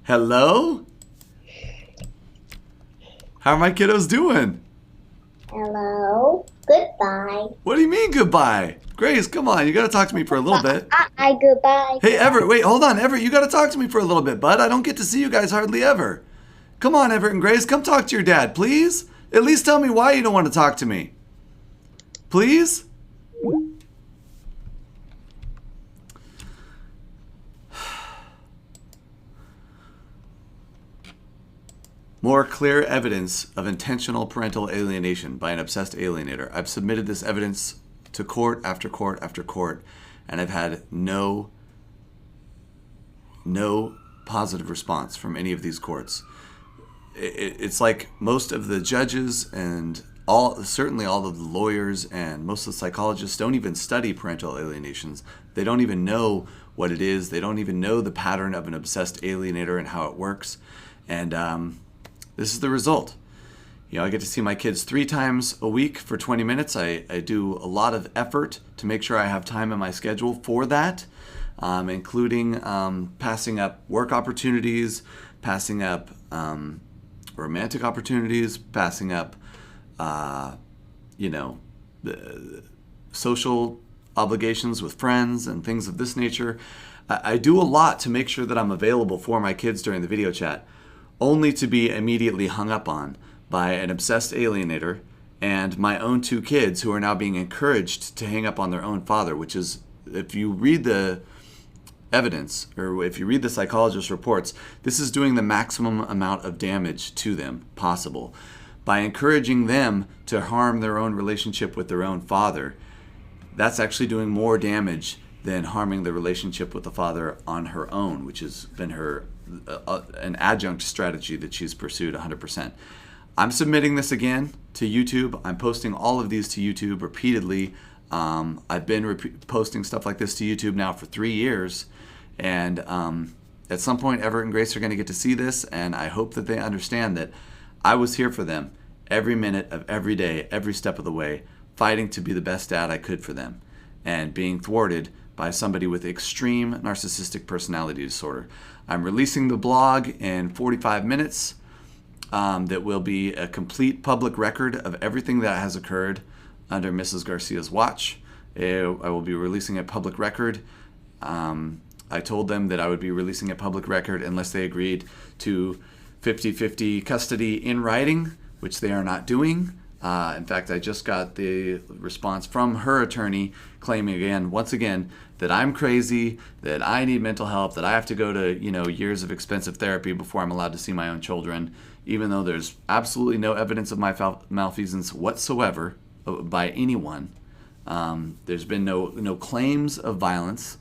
Hello? How are my kiddos doing? Hello. Goodbye. What do you mean goodbye? Grace, come on, you gotta talk to me for a little bit. Goodbye. Hey, Everett, wait, hold on. Everett, you gotta talk to me for a little bit, bud. I don't get to see you guys hardly ever. Come on, Everett and Grace, come talk to your dad, please. At least tell me why you don't want to talk to me. Please? More clear evidence of intentional parental alienation by an obsessed alienator. I've submitted this evidence to court after court after court, and I've had no positive response from any of these courts. It's like most of the judges and certainly all of the lawyers and most of the psychologists don't even study parental alienations. They don't even know what it is. They don't even know the pattern of an obsessed alienator and how it works. And this is the result. I get to see my kids 3 times a week for 20 minutes. I do a lot of effort to make sure I have time in my schedule for that, including passing up work opportunities, passing up romantic opportunities, passing up, social obligations with friends and things of this nature. I do a lot to make sure that I'm available for my kids during the video chat, only to be immediately hung up on by an obsessed alienator and my own 2 kids who are now being encouraged to hang up on their own father, which is, if you read the evidence or if you read the psychologist reports, this is doing the maximum amount of damage to them possible. By encouraging them to harm their own relationship with their own father, that's actually doing more damage than harming the relationship with the father on her own, which has been her an adjunct strategy that she's pursued 100%. I'm submitting this again to YouTube. I'm posting all of these to YouTube repeatedly. I've been posting stuff like this to YouTube now for 3 years, and at some point Everett and Grace are going to get to see this, and I hope that they understand that I was here for them every minute of every day, every step of the way, fighting to be the best dad I could for them, and being thwarted by somebody with extreme narcissistic personality disorder. I'm releasing the blog in 45 minutes that will be a complete public record of everything that has occurred under Mrs. Garcia's watch. I will be releasing a public record. I told them that I would be releasing a public record unless they agreed to 50-50 custody in writing, which they are not doing. In fact, I just got the response from her attorney claiming once again, that I'm crazy, that I need mental help, that I have to go to, years of expensive therapy before I'm allowed to see my own children, even though there's absolutely no evidence of my malfeasance whatsoever by anyone. There's been no claims of violence.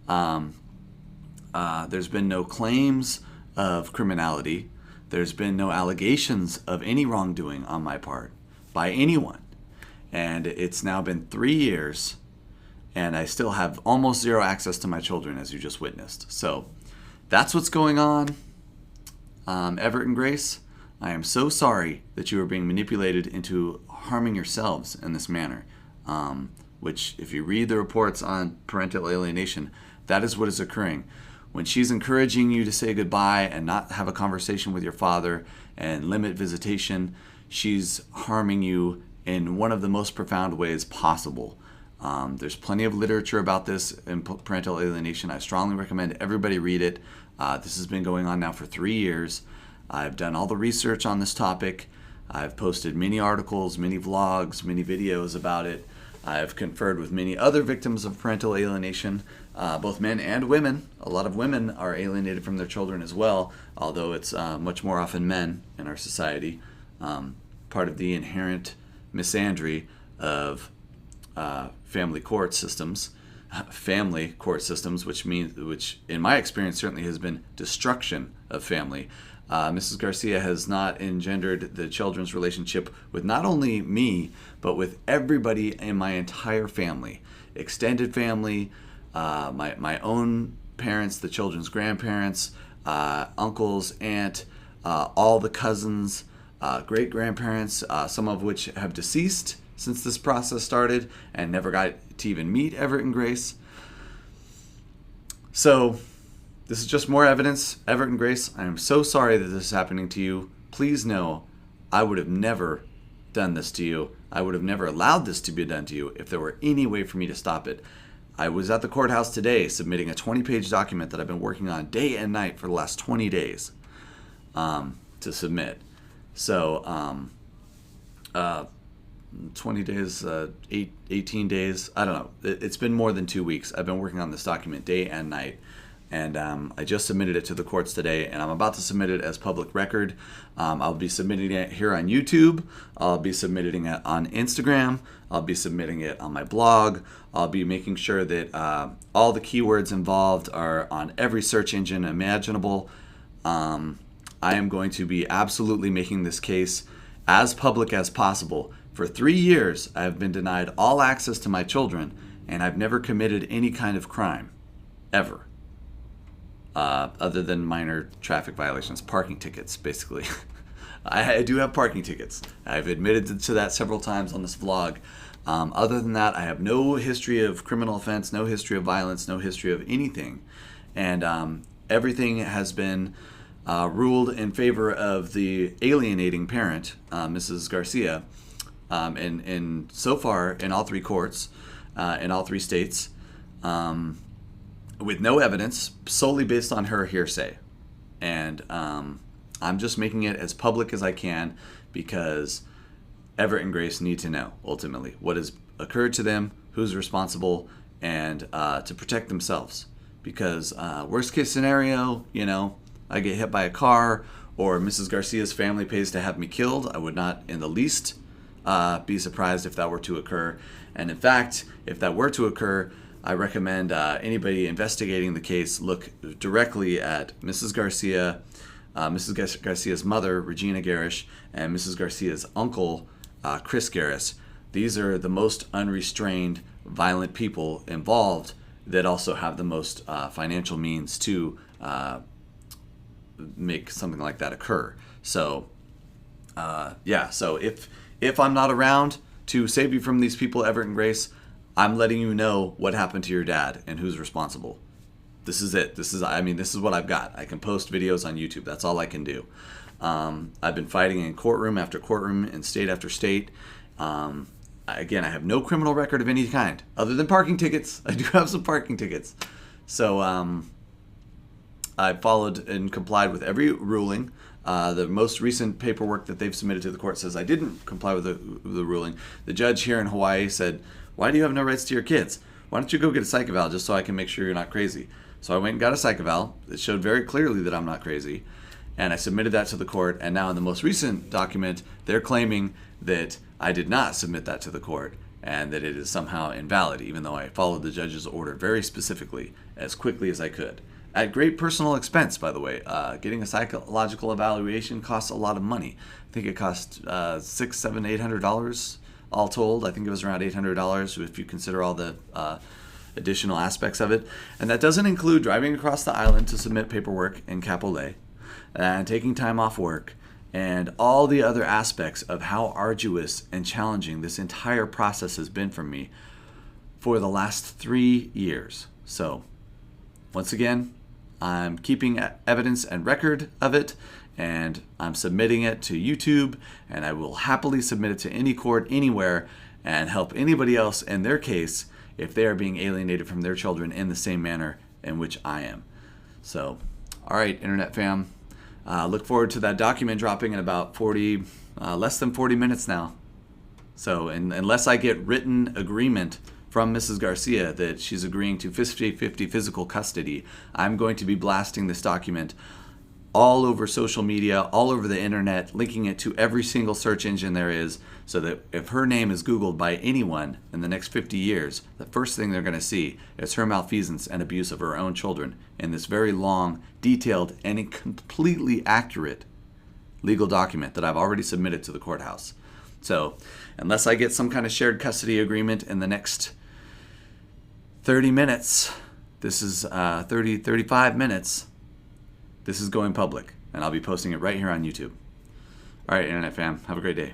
There's been no claims of criminality. There's been no allegations of any wrongdoing on my part by anyone. And it's now been 3 years, and I still have almost zero access to my children, as you just witnessed. So that's what's going on. Everett and Grace, I am so sorry that you are being manipulated into harming yourselves in this manner, which, if you read the reports on parental alienation, that is what is occurring. When she's encouraging you to say goodbye and not have a conversation with your father and limit visitation, she's harming you in one of the most profound ways possible. There's plenty of literature about this in parental alienation. I strongly recommend everybody read it. This has been going on now for 3 years. I've done all the research on this topic. I've posted many articles, many vlogs, many videos about it. I've conferred with many other victims of parental alienation, both men and women. A lot of women are alienated from their children as well, although it's much more often men in our society. Part of the inherent misandry of family court systems, which in my experience certainly has been destruction of family. Mrs. Garcia has not engendered the children's relationship with not only me, but with everybody in my entire family, extended family, my own parents, the children's grandparents, uncles, aunt, all the cousins, great-grandparents, some of which have deceased since this process started and never got to even meet Everett and Grace. So this is just more evidence. Everett and Grace, I am so sorry that this is happening to you. Please know I would have never done this to you. I would have never allowed this to be done to you if there were any way for me to stop it. I was at the courthouse today submitting a 20-page document that I've been working on day and night for the last 20 days to submit. So 20 days, 18 days, I don't know. It's been more than 2 weeks. I've been working on this document day and night. And I just submitted it to the courts today, and I'm about to submit it as public record. I'll be submitting it here on YouTube. I'll be submitting it on Instagram. I'll be submitting it on my blog. I'll be making sure that all the keywords involved are on every search engine imaginable. I am going to be absolutely making this case as public as possible. For 3 years, I have been denied all access to my children, and I've never committed any kind of crime, ever. Other than minor traffic violations, parking tickets, basically. I do have parking tickets. I've admitted to that several times on this vlog. Other than that, I have no history of criminal offense, no history of violence, no history of anything. And everything has been ruled in favor of the alienating parent, Mrs. Garcia, and so far in all 3 courts, in all 3 states. With no evidence, solely based on her hearsay. And I'm just making it as public as I can because Everett and Grace need to know, ultimately, what has occurred to them, who's responsible, and to protect themselves. Because worst case scenario, I get hit by a car or Mrs. Garcia's family pays to have me killed. I would not in the least be surprised if that were to occur. And in fact, if that were to occur, I recommend anybody investigating the case look directly at Mrs. Garcia, Mrs. Garcia's mother, Regina Garish, and Mrs. Garcia's uncle, Chris Garris. These are the most unrestrained, violent people involved that also have the most financial means to make something like that occur. So, so if I'm not around to save you from these people, Everett and Grace, I'm letting you know what happened to your dad and who's responsible. This is it. This is what I've got. I can post videos on YouTube. That's all I can do. I've been fighting in courtroom after courtroom and state after state. Again, I have no criminal record of any kind other than parking tickets. I do have some parking tickets. So I followed and complied with every ruling. The most recent paperwork that they've submitted to the court says I didn't comply with the ruling. The judge here in Hawaii said, "Why do you have no rights to your kids? Why don't you go get a psych eval just so I can make sure you're not crazy?" So I went and got a psych eval. It showed very clearly that I'm not crazy. And I submitted that to the court. And now in the most recent document, they're claiming that I did not submit that to the court and that it is somehow invalid, even though I followed the judge's order very specifically, as quickly as I could. At great personal expense, by the way. Getting a psychological evaluation costs a lot of money. I think it cost $600, $700, $800 all told. I think it was around $800 if you consider all the additional aspects of it. And that doesn't include driving across the island to submit paperwork in Kapolei and taking time off work and all the other aspects of how arduous and challenging this entire process has been for me for the last 3 years. So, once again, I'm keeping evidence and record of it, and I'm submitting it to YouTube, and I will happily submit it to any court anywhere and help anybody else in their case if they are being alienated from their children in the same manner in which I am. So, all right, Internet fam, look forward to that document dropping in about less than 40 minutes now. So, unless I get written agreement from Mrs. Garcia that she's agreeing to 50-50 physical custody, I'm going to be blasting this document all over social media, all over the internet, linking it to every single search engine there is, so that if her name is Googled by anyone in the next 50 years, the first thing they're going to see is her malfeasance and abuse of her own children in this very long, detailed, and completely accurate legal document that I've already submitted to the courthouse. So, unless I get some kind of shared custody agreement in the next 30 minutes, this is 35 minutes, this is going public, and I'll be posting it right here on YouTube. All right, Internet fam, have a great day.